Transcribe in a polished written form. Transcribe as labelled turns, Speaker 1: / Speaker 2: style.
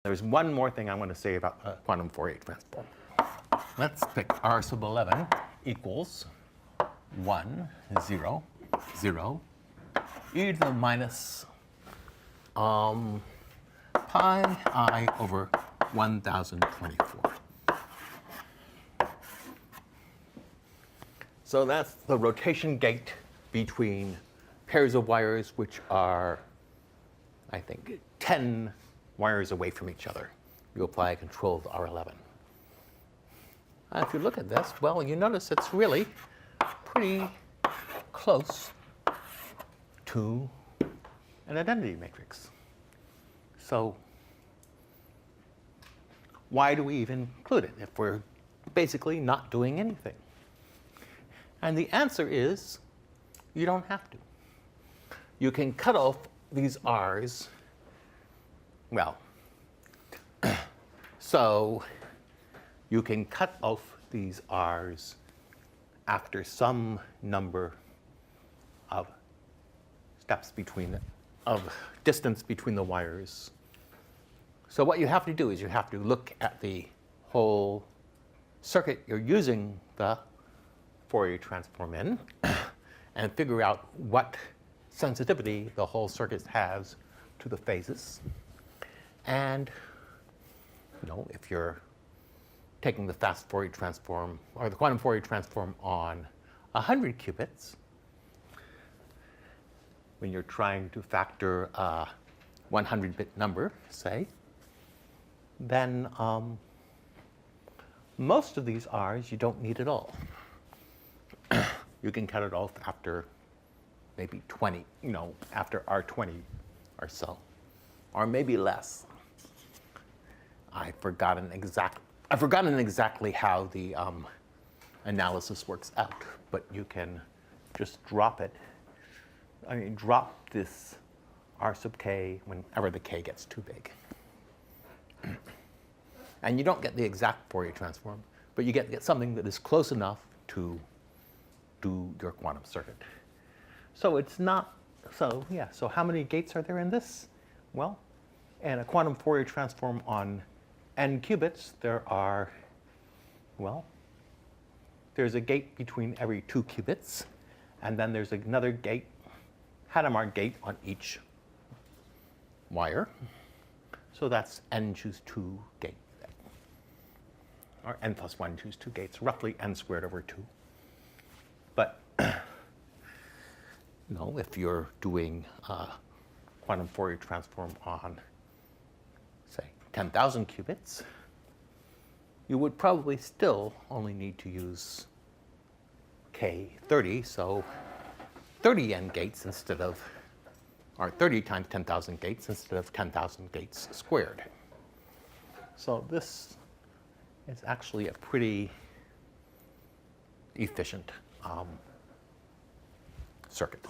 Speaker 1: There's one more thing I want to say about the quantum Fourier transform. Let's pick R sub 11 equals 1, 0, 0, e to the minus pi I over 1024. So that's the rotation gate between pairs of wires which are, I think, 10 wires away from each other. You apply a control to R11. And if you look at this, well, you notice it's really pretty close to an identity matrix. So why do we even include it if we're basically not doing anything? And the answer is you don't have to. You can cut off these R's. Well, so you can cut off these R's after some number of steps of distance between the wires. So what you have to do is you have to look at the whole circuit you're using the Fourier transform in and figure out what sensitivity the whole circuit has to the phases. And if you're taking the fast Fourier transform or the quantum Fourier transform on 100 qubits, when you're trying to factor a 100-bit number, say, then most of these R's you don't need at all. You can cut it off after maybe 20, after R20 or so, or maybe less. I've forgotten exactly how the analysis works out, but you can just drop it. Drop this R sub k whenever the k gets too big. And you don't get the exact Fourier transform, but you get something that is close enough to do your quantum circuit. So it's not, so how many gates are there in this? Well, in a quantum Fourier transform on n qubits, there's a gate between every 2 qubits, and then there's another gate, Hadamard gate on each wire. So that's n choose 2 gates, or n plus 1 choose 2 gates, roughly n squared over 2. But if you're doing quantum Fourier transform on, say, 10,000 qubits, you would probably still only need to use K30, so 30 n gates instead of, or 30 times 10,000 gates instead of 10,000 gates squared. So this is actually a pretty efficient circuit.